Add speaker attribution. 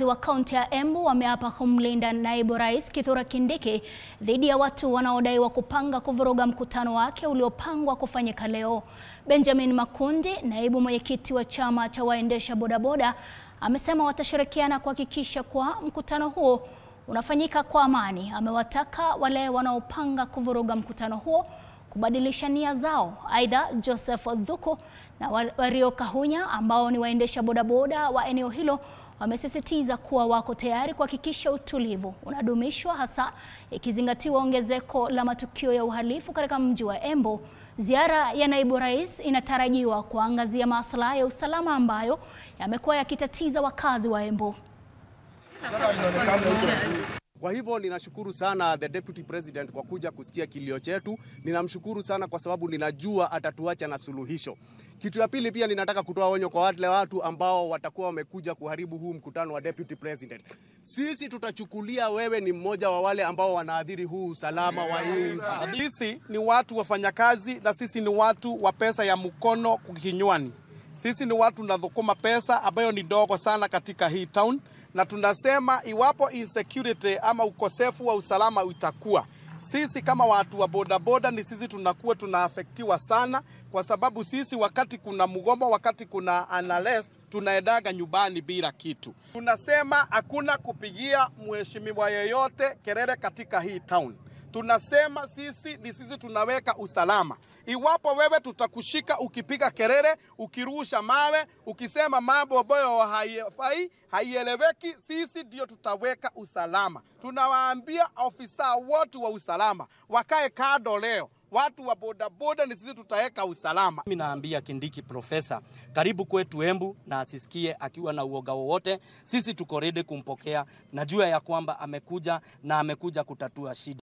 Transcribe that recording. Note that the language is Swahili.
Speaker 1: wa kaunti ya Embu wameapa kumlinda naibu rais Kithure Kindiki dhidi ya watu wanaodaiwa kupanga kuvuruga mkutano wake uliopangwa kufanyika leo. Benjamin Makundi, naibu mwenyekiti wa chama cha waendesha bodaboda, amesema watashirikiana kuhakikisha kuwa mkutano huo unafanyika kwa amani. Amewataka wale wanaopanga kuvuruga mkutano huo kubadilisha nia zao. Aidha, Joseph Dhuku na Wario Kahunya ambao ni waendesha bodaboda wa eneo hilo wamesisitiza kuwa wako tayari kuhakikisha utulivu unadumishwa, hasa ikizingatiwa ongezeko la matukio ya uhalifu katika mji wa Embu. Ziara ya naibu rais inatarajiwa kuangazia masuala ya usalama ambayo yamekuwa yakitatiza wakazi wa Embu.
Speaker 2: Kwa hivyo ninashukuru sana the Deputy President kwa kuja kusikia kilio chetu. Ninamshukuru sana kwa sababu ninajua atatuacha na suluhisho. Kitu ya pili pia ninataka kutoa onyo kwa wale watu ambao watakuwa wamekuja kuharibu huu mkutano wa Deputy President. Sisi tutachukulia wewe ni mmoja wa wale ambao wanaadhiri huu usalama wa nchi.
Speaker 3: Sisi ni watu wafanyakazi na sisi ni watu wa pesa ya mkono kinywani. Sisi ni watu tunadhukuma pesa ambayo ni dogo sana katika hii town, na tunasema iwapo insecurity ama ukosefu wa usalama utakuwa, sisi kama watu wa bodaboda ni sisi tunakuwa tunaafektiwa sana, kwa sababu sisi wakati kuna mgomo, wakati kuna unrest, tunaendaga nyumbani bila kitu. Tunasema hakuna kupigia mheshimiwa yeyote kelele katika hii town. Tunasema sisi tunaweka usalama. Iwapo wewe tutakushika ukipiga kelele, ukirusha mawe, ukisema mambo ambayo haieleweki, sisi ndio tutaweka usalama. Tunawaambia ofisa wote wa usalama wakae kando leo. Watu wa bodaboda ni sisi tutaweka usalama.
Speaker 4: Mimi naambia Kindiki profesa, karibu kwetu Embu na asisikie akiwa na uoga wowote. Sisi tuko ready kumpokea. Najua ya kwamba amekuja kutatua shida.